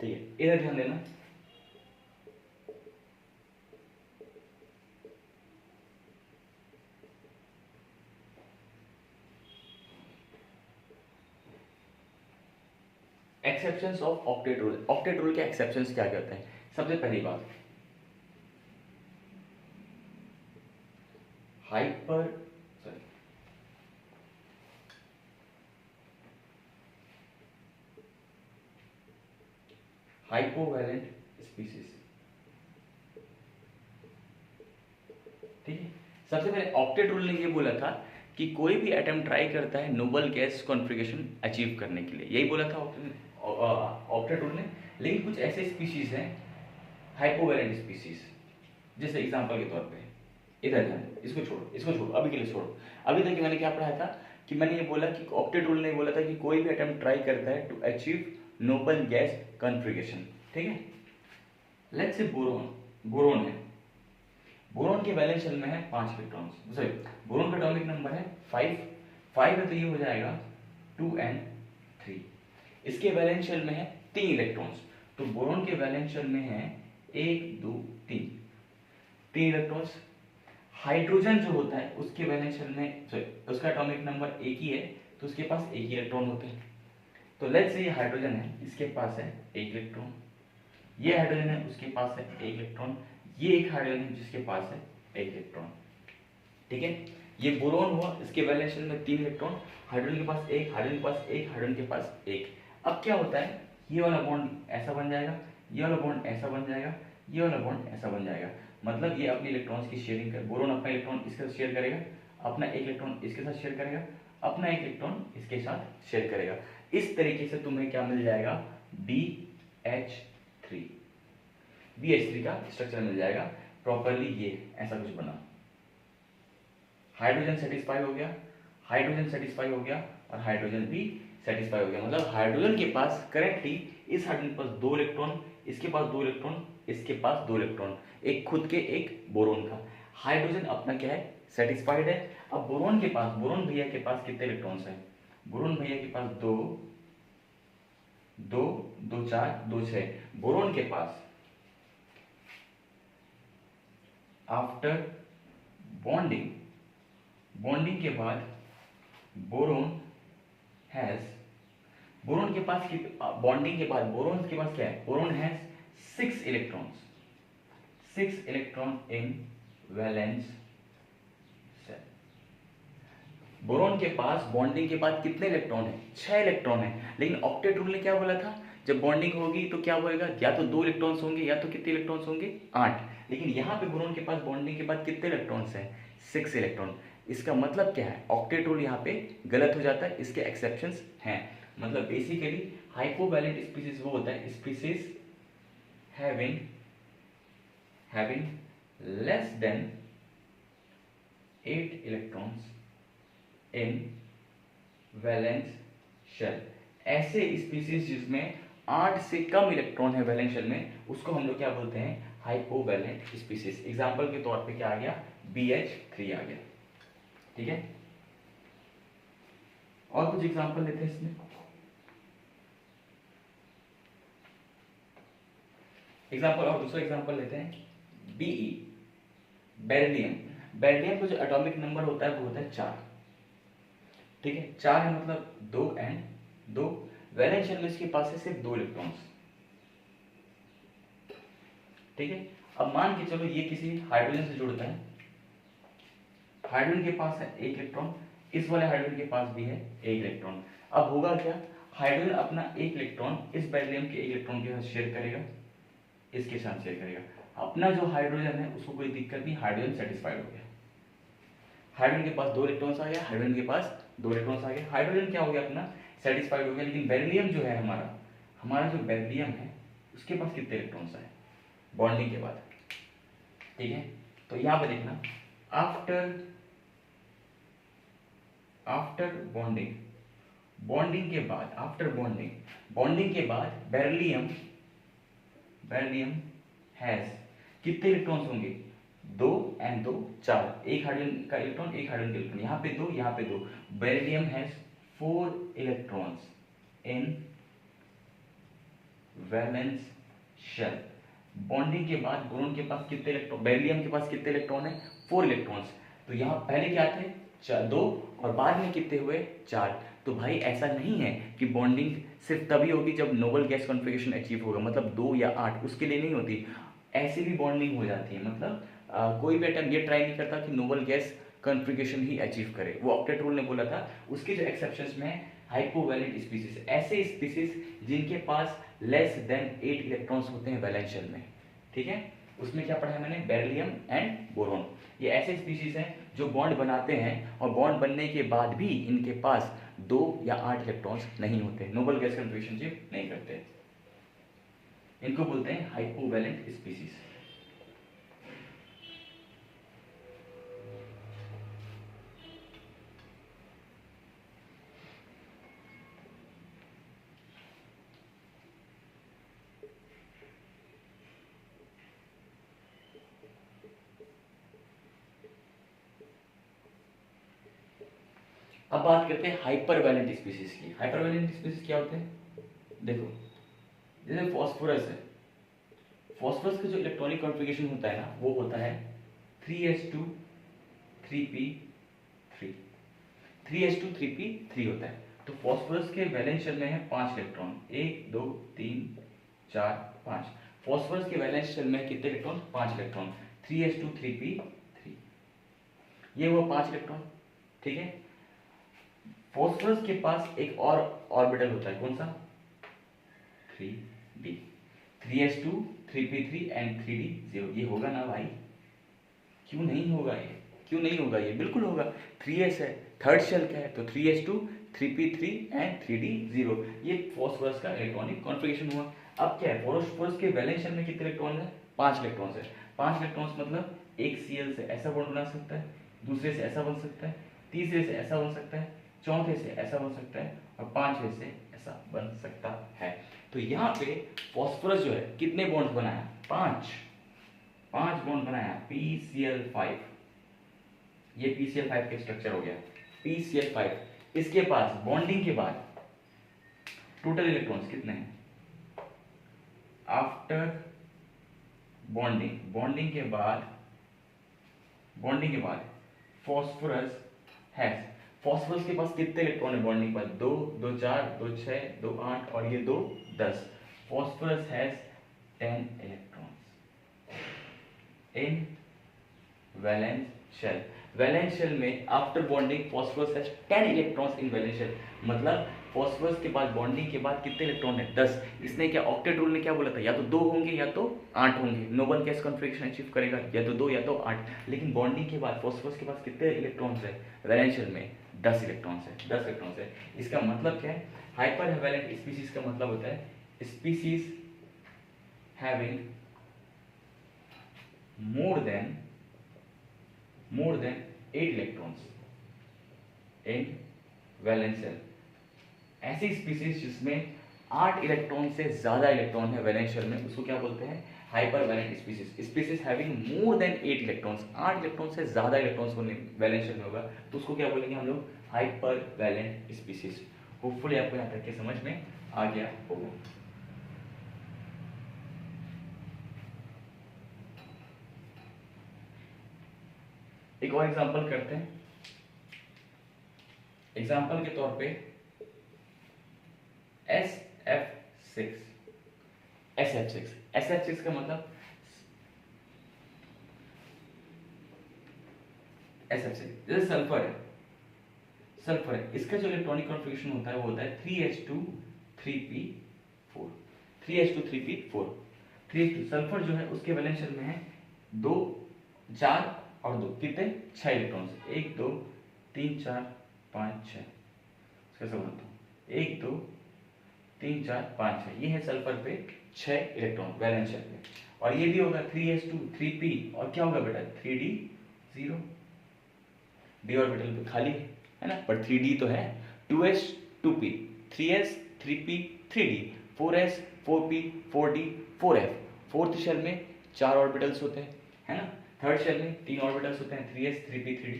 ठीक है, इधर ध्यान देना। Exceptions of octet rule. Octet rule के एक्सेप्शंस क्या कहते हैं? सबसे पहली बात, हाइपोवैलेंट स्पीसीज। ठीक है, सबसे पहले ऑक्टेट रूल ने ये बोला था कि कोई भी एटम ट्राई करता है नोबल गैस कॉन्फ़िगरेशन अचीव करने के लिए, यही बोला था ऑक्टेट रूल ने। लेकिन कुछ ऐसे स्पीशीज हैं हाइपोवैलेंट स्पीशीज, जैसे एग्जांपल के तौर पे इधर ध्यान दो, इसको छोड़ो, इसको छोड़ो, अभी के लिए छोड़ो। अभी तक मैंने क्या पढ़ाया था कि मैंने ये बोला कि ऑक्टेट रूल ने बोला था कि कोई भी एटम ट्राई करता है to achieve noble gas configuration, ठीक है। लेट्स से बोरोन है, बोरोन के वैलेंस शेल में है 5 इलेक्ट्रॉन्स, सॉरी बोरोन का एटॉमिक नंबर है 5 है, तो ये हो जाएगा 2n3। इसके वैलेंस शेल में है 3 इलेक्ट्रॉन्स, तो बोरोन के वैलेंस शेल में है 1 2 3 इलेक्ट्रॉन्स। हाइड्रोजन जो होता है उसके वैलेंस शेल में, सॉरी उसका एटॉमिक नंबर एक ही है, तो उसके पास एक ही इलेक्ट्रॉन होते हैं। तो लेट्स से ये हाइड्रोजन है, इसके पास है 1 इलेक्ट्रॉन, ये हाइड्रोजन है उसके पास है 1 इलेक्ट्रॉन, ये एक हाइड्रोजन है जिसके पास है 1 इलेक्ट्रॉन, ठीक है। ये बोरोन हुआ, इसके वैलेंस शेल में 3 इलेक्ट्रॉन, हाइड्रोजन के पास 1, हाइड्रोजन के पास 1, हाइड्रोजन के पास 1। अब क्या होता है, ये वाला बॉन्ड ऐसा बन जाएगा, ये वाला बॉन्ड ऐसा बन जाएगा, ये वाला बॉन्ड ऐसा बन जाएगा। मतलब ये अपने इलेक्ट्रॉन्स की शेयरिंग कर, बोरोन अपना इलेक्ट्रॉन इसके साथ शेयर करेगा, अपना 1 इलेक्ट्रॉन इसके साथ शेयर करेगा, अपना 1 इलेक्ट्रॉन इसके साथ शेयर करेगा। इस तरीके से तुम्हें क्या मिल जाएगा, BH3 का स्ट्रक्चर मिल जाएगा प्रॉपरली। ये ऐसा कुछ बना, हाइड्रोजन सेटिस्फाई हो गया, हाइड्रोजन सेटिस्फाई हो गया और हाइड्रोजन भी सेटिस्फाई हो गया। मतलब हाइड्रोजन के पास करेक्टली, इस हाइड्रोजन के पास 2 इलेक्ट्रॉन, इसके पास 2 इलेक्ट्रॉन, इसके पास 2 इलेक्ट्रॉन, एक खुद के एक बोरोन का। हाइड्रोजन अपना क्या है, सेटिस्फाइड है। अब बोरोन के पास, बोरोन भैया के पास कितने इलेक्ट्रॉन्स हैं, बोरोन भैया के पास 2 2 2 4 2 6। बोरोन के पास आफ्टर बॉन्डिंग, बॉन्डिंग के बाद बोरोन हैज, बोरोन के पास बॉन्डिंग के बाद बोरोन के पास क्या है, boron has 6 electrons, 6 electron in valence shell. Boron के पास बॉन्डिंग के बाद कितने इलेक्ट्रॉन है, 6 इलेक्ट्रॉन है। लेकिन ऑक्टेट रूल ने क्या बोला था, जब बॉन्डिंग होगी तो क्या होएगा, या तो 2 इलेक्ट्रॉन्स होंगे या तो कितने इलेक्ट्रॉन्स होंगे, 8। लेकिन यहाँ पे बोरोन के पास बॉन्डिंग के बाद कितने इलेक्ट्रॉन्स हैं, 6 इलेक्ट्रॉन। इसका मतलब क्या है, ऑक्टेट रूल यहाँ पे गलत हो जाता है, इसके एक्सेप्शंस हैं। मतलब बेसिकली हाइपोवैलेंट स्पीसीज वो होता है, species having less than 8 electrons in valence shell. ऐसे स्पीसीज जिसमें 8 से कम इलेक्ट्रॉन है वैलेंस शेल में, उसको हम लोग क्या बोलते हैं, हाइपोवैलेंट स्पीसीज। एग्जांपल के तौर पे क्या आ गया, BH3 आ गया, ठीक है। और कुछ एग्जांपल लेते हैं इसमें। एग्जांपल और दूसरा एग्जांपल लेते हैं, BE बेरिलियम। बेरिलियम का जो एटॉमिक नंबर होता है वो होता है 4, ठीक है। 4 है मतलब 2 वैलेंस शेल में इसके पास है सिर्फ 2 इलेक्ट्रॉन्स, ठीक है। अब मान के चलो ये किसी हाइड्रोजन से जुड़ता है, हाइड्रोजन के पास है 1 इलेक्ट्रॉन, इस वाले हाइड्रोजन के पास भी है 1 इलेक्ट्रॉन। अब होगा क्या, हाइड्रोजन अपना 1 इलेक्ट्रॉन इस बेरिलियम के 1 इलेक्ट्रॉन के साथ शेयर करेगा, इसके साथ शेयर करेगा। अपना जो हाइड्रोजन है उसको कोई दिक्कत नहीं, हाइड्रोजन सेटिस्फाइड हो गया, हाइड्रोजन के पास 2 इलेक्ट्रॉन्स आ गया, हाइड्रोजन के पास 2 इलेक्ट्रॉन्स आ गए, हाइड्रोजन क्या हो गया अपना, सेटिस्फाइड हो गया। लेकिन बेरिलियम जो है हमारा जो बेरिलियम है उसके पास कितने इलेक्ट्रॉन्स आए बॉन्डिंग के बाद, ठीक है। तो यहां पर देखना, आफ्टर बॉन्डिंग, बॉन्डिंग के बाद, आफ्टर बॉन्डिंग के बाद बेरिलियम हैज कितने इलेक्ट्रॉन्स होंगे, 2 and 2 4, एक हाइड्रोजन का इलेक्ट्रॉन, एक हाइड्रोजन का इलेक्ट्रॉन, यहाँ पे 2 यहाँ पे 2। Beryllium has 4 electrons in valence shell. Bonding के बाद बोरोन के पास कितने इलेक्ट्रॉन, बेरिलियम के पास कितने इलेक्ट्रॉन है, 4 इलेक्ट्रॉन्स। तो यहाँ पहले क्या थे, 2 और बाद में कितने हुए, 4। तो भाई ऐसा नहीं है कि बॉन्डिंग सिर्फ तभी होगी जब नोबल गैस कॉन्फ़िगरेशन अचीव होगा, मतलब 2 या 8 उसके लिए नहीं होती, ऐसी भी बॉन्डिंग हो जाती है। मतलब कोई भी एटम ये ट्राई नहीं करता कि नोबल गैस कॉन्फ़िगरेशन ही अचीव करे, वो ऑक्टेट रूल ने बोला था। उसके जो एक्सेप्शंस में हाइपोवैलेंट स्पीसीज, ऐसे स्पीसीज जिनके पास लेस देन 8 इलेक्ट्रॉन्स होते हैं वैलेंस शेल में, ठीक है। उसमें क्या पढ़ा है मैंने, बेरिलियम एंड बोरोन। ये ऐसे स्पीसीज हैं जो बॉन्ड बनाते हैं और बॉन्ड बनने के बाद भी इनके पास 2 या 8 इलेक्ट्रॉन्स नहीं होते, नोबल गैस कॉन्फ़िगरेशन नहीं करते, इनको बोलते हैं हाइपोवैलेंट स्पीसीज। अब बात करते हैं हाइपरवैलेंट स्पीसीज की। हाइपरवैलेंट स्पीसीज क्या होते हैं? देखो, जैसे फॉस्फोरस है, फॉस्फोरस का जो इलेक्ट्रॉनिक कॉन्फ़िगरेशन होता है ना, वो होता है 3s2 3p3, 3s2 3p3 होता है। तो फॉस्फोरस के वैलेंस शेल में है 5 इलेक्ट्रॉन, 1 2 3 4 5। फॉस्फोरस के वैलेंस शेल में कितने इलेक्ट्रॉन? 5 इलेक्ट्रॉन, 3s2 3p3, ये हुआ 5 इलेक्ट्रॉन। ठीक है, फॉस्फोरस के पास एक और ऑर्बिटल होता है, कौन सा? 3d, 3s2 3p3 and 3d 0। ये होगा ना भाई? क्यों नहीं होगा ये? क्यों नहीं होगा? ये बिल्कुल होगा। 3s है, थर्ड शेल का है, तो 3s2 3p3 एंड 3d 0। ये फॉस्फोरस का इलेक्ट्रॉनिक कॉन्फ़िगरेशन हुआ। अब क्या है, फॉस्फोरस के वैलेंस शेल में कितने इलेक्ट्रॉन है? 5 इलेक्ट्रॉन है। 5 इलेक्ट्रॉन मतलब एक Cl से ऐसा बॉन्ड बना सकता है, दूसरे से ऐसा बन सकता है, तीसरे से ऐसा बन सकता है, चौथे से ऐसा बन सकता है, और पांचवे से ऐसा बन सकता है। तो यहाँ पे फॉस्फोरस जो है कितने बॉन्ड बनाया? 5 बॉन्ड बनाया, PCl5। ये PCl5 का स्ट्रक्चर हो गया, PCl5। इसके पास बॉन्डिंग के बाद टोटल इलेक्ट्रॉन्स कितने हैं? आफ्टर बॉन्डिंग के बाद फॉस्फोरस हैज, फॉस्फोरस के पास कितने इलेक्ट्रॉन है बॉन्डिंग पर? 2 2 4 2 6 2 8 और ये 2 10। Phosphorus has 10 electrons in valence shell. Valence shell में after bonding phosphorus has 10 electrons in valence shell. मतलब फॉस्फोरस के बाद बॉन्डिंग के बाद कितने इलेक्ट्रॉन है? 10। इसने क्या, ऑक्टेट रूल ने क्या बोला था? या तो 2 होंगे या तो 8 होंगे। नो वन कैसे कॉन्फ़िगरेशन अचीव करेगा? या तो 2 या तो 8। लेकिन बॉन्डिंग के बाद फॉस्फोरस के पास कितने इलेक्ट्रॉन्स है वैलेंस शेल में? 10 इलेक्ट्रॉन्स है, 10 इलेक्ट्रॉन्स है। इसका मतलब क्या है? हाइपर वैलेंट स्पीसीज का मतलब होता है species having more than 8 electrons in valence shell. ऐसी स्पीसीज जिसमें 8 इलेक्ट्रॉन से ज्यादा इलेक्ट्रॉन है वैलेंस शेल में, उसको क्या बोलते हैं? Hypervalent species. Species having more than 8 electrons, 8 electron से ज्यादा इलेक्ट्रॉन्स वैलेंस शेल में होगा, तो उसको क्या बोलेंगे हम लोग? Hyper valent species. होपफुली आपको यहाँ तक के समझ में आ गया होगा। एक और एग्जांपल करते हैं। एग्जांपल के तौर पे SF6। SF6 का मतलब SF6 जैसे सल्फर है, इसका जो इलेक्ट्रॉनिक कॉन्फ़िगरेशन होता है वो होता है 3s2 3p4, 3s2 3p4। 3s2 sulphur जो है उसके वैलेंस शेल में है 2 4 और 2, कितने? 6 इलेक्ट्रॉन्स। 1 2 3 4 5 6। कैसे बोलता हूँ? 1 2 3 4 5 6। ये है सल्फर पे 6 इलेक्ट्रॉन वैलेंस शेल में। और ये भी होगा 3s2 3p, और क्या होगा बेटा? 3d 0। d ऑर्बिटल पे खाली है ना, पर 3d तो है। 2s 2p, 3s 3p 3d, 4s 4p 4d 4f। Fourth shell में 4 ऑर्बिटल्स होते हैं, है ना। थर्ड शेल में 3 ऑर्बिटल्स होते हैं, 3s 3p 3d।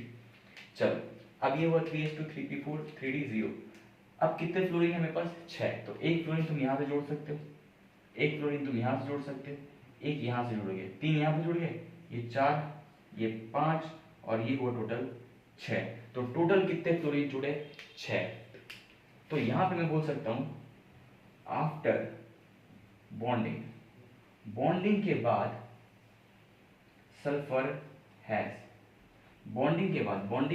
चलो, अब ये हुआ 3s2 3p4 3d 0। अब कितने फ्लोरीन है मेरे पास? 6। तो एक फ्लोरीन तुम यहाँ से जोड़ सकते हो, एक फ्लोरीन तुम यहाँ से जोड़ सकते हो, एक यहाँ से जोड़ोगे, 3 यहाँ पे जुड़ गए, ये 4 ये 5 और ये हुआ टोटल 6। तो टोटल कितने फ्लोरीन जुड़े? 6। तो यहाँ पे मैं बोल सकता हूँ आफ्टर बॉन्डिंग के बाद सल्फर हैज, बॉन्डिंग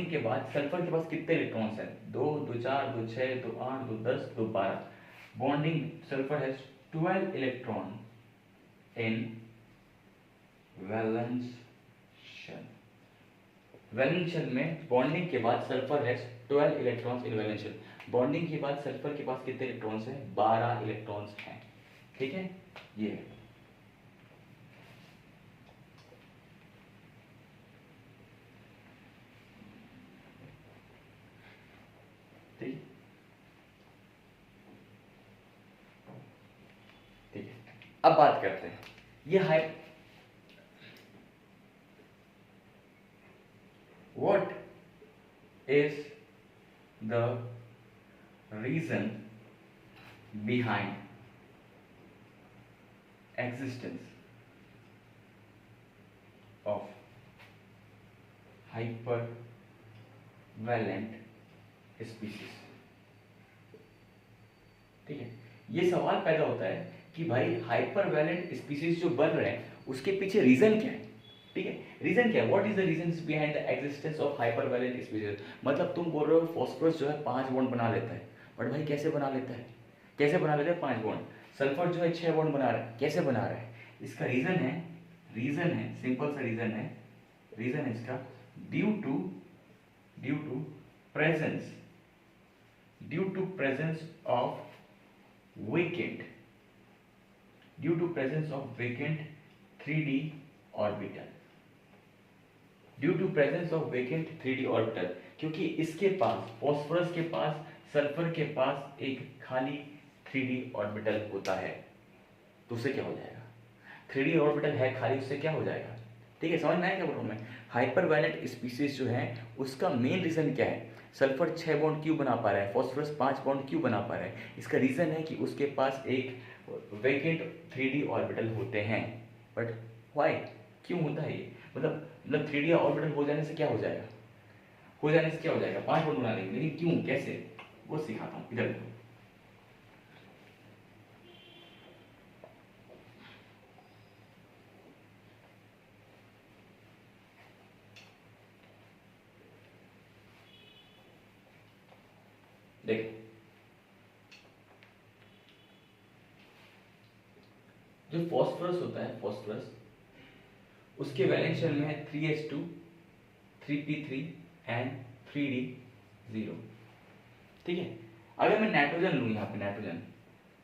के बाद सल्फर के पास कितने इलेक्ट्रॉन्स हैं? 2 2 4 2 6 2 8 2 10 2 12। Bonding sulphur has 12 electron in valence shell. Valence shell में बॉन्डिंग के बाद sulphur has 12 electrons in valence shell. Bonding के बाद सल्फर के पास कितने इलेक्ट्रॉन्स हैं? 12 इलेक्ट्रॉन्स हैं। ठीक है, ये है। ठीक है, अब बात करते हैं ये है what is the reason behind existence of hypervalent species। ठीक है, ये सवाल पैदा होता है कि भाई हाइपरवैलेंट स्पीसीज जो बन रहे हैं उसके पीछे रीजन क्या है। ठीक है, रीजन क्या है, what is the reasons behind the existence of hypervalent species. मतलब तुम बोल रहे हो फॉस्फोरस जो है 5 बॉन्ड बना लेता है, बट भाई कैसे बना लेता है, कैसे बना लेता है 5 बॉन्ड। सल्फर जो है 6 बॉन्ड बना रहा है, कैसे बना रहा है। इसका रीजन है सिंपल सा रीजन है इसका due to presence of vacant 3D orbital, क्योंकि इसके पास फॉस्फोरस के पास सल्फर के पास एक खाली 3D ऑर्बिटल होता है, तो उससे क्या हो जाएगा, 3D ऑर्बिटल है खाली, उससे क्या हो जाएगा। ठीक है, समझ में आया क्या बोल रहा हूँ मैं। हाइपरवैलेंट स्पीसीज जो है उसका मेन रीजन क्या है, सल्फर 6 बॉन्ड क्यों बना पा रहा है, फॉस्फोरस 5 बॉन्ड क्यों बना पा रहा है। इसका रीजन है कि उसके पास एक वेकेंट 3D ऑर्बिटल होते हैं। बट व्हाई, क्यों होता है ये, मतलब 3D ऑर्बिटल हो जाने से क्या हो जाएगा, 5 बॉन्ड बना लेंगे, लेकिन क्यों, कैसे, वो सिखाता हूँ, इधर देखो। देखो, जो फॉस्फोरस होता है, फॉस्फोरस उसके वैलेंस शेल में है 3s2 3p3 एंड 3d0। ठीक है, अगर मैं नाइट्रोजन लूँ यहाँ पे नाइट्रोजन,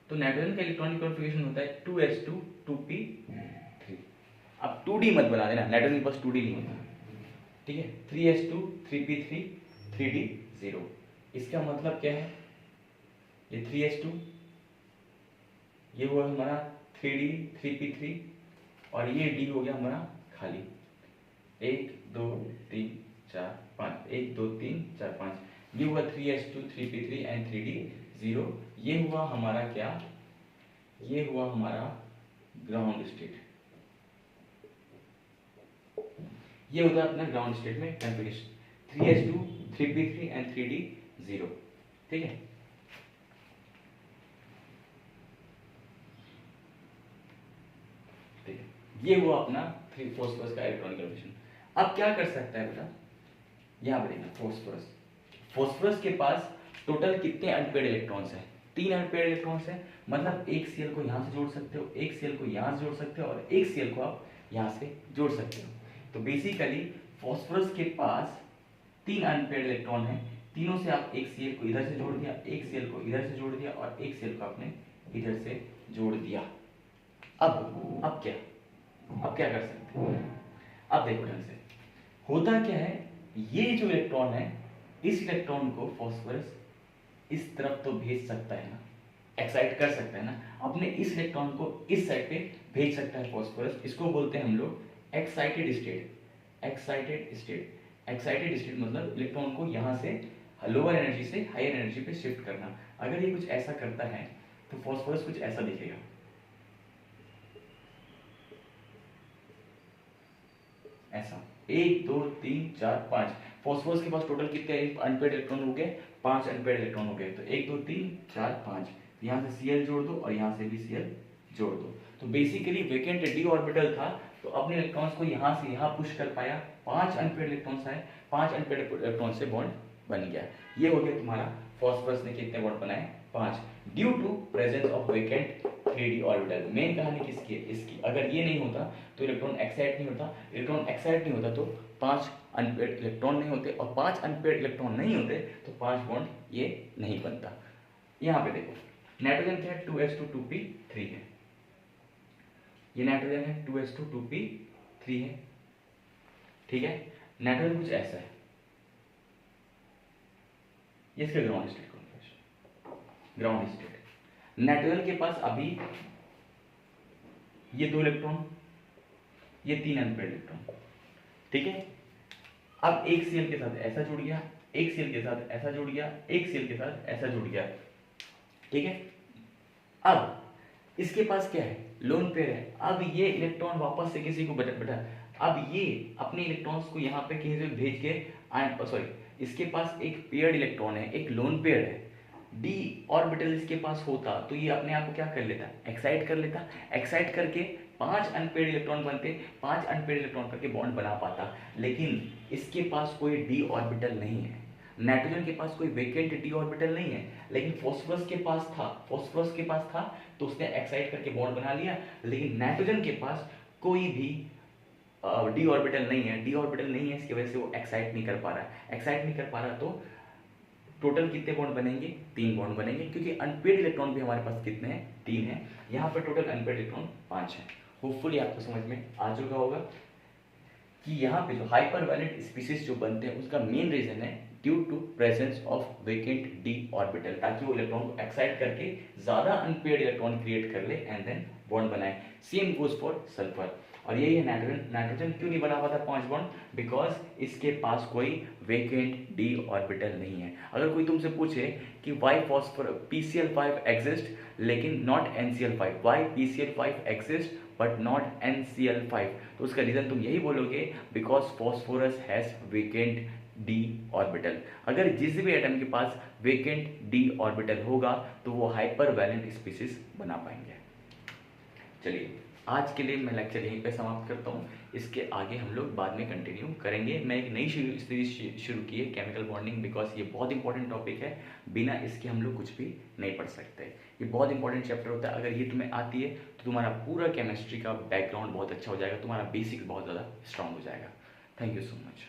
तो नाइट्रोजन का इलेक्ट्रॉनिक कॉन्फ़िगरेशन होता है 2s2 2p3। अब 2d मत बना देना, नाइट्रोजन के पास 2d नहीं होता। ठीक है, 3s2 3p3 3d0। इसका मतलब क्या है, ये 3s2, ये हुआ हमारा 3d 3p3 और ये d हो गया हमारा खाली 1 2 3 4 5, 1 2 3 4 5, ये हुआ 3s2 3p3 एंड 3d0। ये हुआ हमारा क्या, ये हुआ हमारा ग्राउंड स्टेट, ये होता है अपना ग्राउंड स्टेट में configuration 3s2 3p3 and 3d0। ठीक है, ये हुआ अपना फॉस्फोरस का इलेक्ट्रॉनिक कॉन्फ़िगरेशन। अब क्या कर सकता है बेटा, यहाँ पर देखना, फॉस्फोरस के पास टोटल कितने अनपेड इलेक्ट्रॉन्स हैं, 3 अनपेड इलेक्ट्रॉन्स हैं। मतलब एक सीएल को यहाँ से जोड़ सकते हो, एक सीएल को यहाँ से जोड़ सकते हो और एक सीएल को आप यहाँ से जोड़ सकते हो। तो बेसिकली फॉस्फोरस के पास 3 अनपेड इलेक्ट्रॉन हैं, तीनों से आप एक सीएल को इधर से जोड़ दिया, एक सीएल को इधर से जोड़ दिया और एक सीएल को आपने इधर से जोड़ दिया। अब क्या कर सकते हैं, अब देखो ढंग से होता क्या है, ये जो इलेक्ट्रॉन है इस इलेक्ट्रॉन को फॉस्फोरस इस तरफ तो भेज सकता है ना, एक्साइट कर सकता है ना, अपने इस इलेक्ट्रॉन को इस साइड पे भेज सकता है फॉस्फोरस। इसको बोलते हैं हम लोग एक्साइटेड स्टेट मतलब इलेक्ट्रॉन को यहाँ से लोअर एनर्जी से हायर एनर्जी पे शिफ्ट करना। अगर ये कुछ ऐसा करता है तो फॉस्फोरस कुछ ऐसा दिखेगा, ऐसा 1 2 3 4 5। फॉस्फोरस के पास टोटल कितने अनपेड इलेक्ट्रॉन हो गए, 5 अनपेड इलेक्ट्रॉन हो गए। तो 1 2 3 4 5, यहाँ से Cl जोड़ दो और यहाँ से भी Cl जोड़ दो। तो बेसिकली वेकेंट d ऑर्बिटल था, तो अपने इलेक्ट्रॉन्स को यहाँ से यहाँ पुश कर पाया, 5 अनपेड इलेक्ट्रॉन्स आए, 5 अनपेड इलेक्ट्रॉन से बॉन्ड बन गया। ये हो गया तुम्हारा फॉस्फोरस ने कितने बॉन्ड बनाए, 5, due to presence of vacant 3d orbital. Main कहानी किसकी है, इसकी। अगर ये नहीं होता तो इलेक्ट्रॉन एक्साइट नहीं होता, तो 5 अनपेड इलेक्ट्रॉन नहीं होते, और 5 अनपेड इलेक्ट्रॉन नहीं होते तो 5 बॉन्ड ये नहीं बनता। यहाँ पे देखो नाइट्रोजन क्या है, 2s2 2p3 है, ये नाइट्रोजन है 2s2 2p3 है। ठीक है, नाइट्रोजन कुछ ऐसा है, ये इसका ground state configuration, ground state. Nitrogen के पास अभी ये 2 इलेक्ट्रॉन, ये 3 अनपेड इलेक्ट्रॉन। ठीक है, अब एक Cl के साथ ऐसा जुड़ गया, एक Cl के साथ ऐसा जुड़ गया, एक Cl के साथ ऐसा जुड़ गया, ठीक है। अब इसके पास क्या है, लोन पेयर है। अब ये इलेक्ट्रॉन वापस से किसी को बटा, अब ये अपने इलेक्ट्रॉन्स को यहाँ पे कहीं से भेज के सॉरी, इसके पास एक पेयर्ड इलेक्ट्रॉन है, एक लोन पेयर है। डी ऑर्बिटल इसके पास होता तो ये अपने आप को क्या कर लेता, एक्साइट कर लेता, एक्साइट करके 5 अनपेयर्ड इलेक्ट्रॉन बनते, 5 अनपेयर्ड इलेक्ट्रॉन करके बॉन्ड बना पाता। लेकिन इसके पास कोई डी ऑर्बिटल नहीं है, नाइट्रोजन के पास कोई वेकेंट डी ऑर्बिटल नहीं है, लेकिन फॉस्फोरस के पास था, फॉस्फोरस के पास था तो उसने एक्साइट करके बॉन्ड बना लिया। लेकिन नाइट्रोजन के पास कोई भी डी ऑर्बिटल नहीं है, डी ऑर्बिटल नहीं है, इसकी वजह से वो एक्साइट नहीं कर पा रहा है। एक्साइट नहीं कर पा रहा तो टोटल कितने बॉन्ड बनेंगे, 3 बॉन्ड बनेंगे, क्योंकि अनपेयर्ड इलेक्ट्रॉन भी हमारे पास कितने हैं, 3 हैं। यहाँ पर टोटल अनपेयर्ड इलेक्ट्रॉन 5 हैं। होपफुली आपको समझ में आ चुका होगा कि यहाँ पे जो हाइपर वैलेंट स्पीसीज जो बनते हैं उसका मेन रीजन है due to presence of vacant D orbital, ताकि वो इलेक्ट्रॉन को एक्साइट करके ज्यादा अनपेयर्ड इलेक्ट्रॉन क्रिएट कर ले एंड देन बॉन्ड बनाए। Same goes for sulphur. और यही है नाइट्रोजन, नाइट्रोजन क्यों नहीं बना पाता 5 बॉन्ड, बिकॉज इसके पास कोई वेकेंट डी ऑर्बिटल नहीं है। अगर कोई तुमसे पूछे कि वाई फॉस्फोर PCl5 एग्जिस्ट लेकिन not NCl5, why PCl5 exist but not NCl5, तो उसका रीजन तुम यही बोलोगे because phosphorus has vacant D orbital. अगर जिस भी एटम के पास वेकेंट डी ऑर्बिटल होगा तो वो हाइपर वैलेंट स्पीसीज बना पाएंगे। चलिए आज के लिए मैं लेक्चर यहीं पे समाप्त करता हूँ, इसके आगे हम लोग बाद में कंटिन्यू करेंगे। मैं एक नई सीरीज शुरू की है केमिकल बॉन्डिंग, बिकॉज ये बहुत इंपॉर्टेंट टॉपिक है, बिना इसके हम लोग कुछ भी नहीं पढ़ सकते। ये बहुत इंपॉर्टेंट चैप्टर होता है, अगर ये तुम्हें आती है तो तुम्हारा पूरा केमिस्ट्री का बैकग्राउंड बहुत अच्छा हो जाएगा, तुम्हारा बेसिक बहुत ज़्यादा स्ट्रांग हो जाएगा। Thank you so much.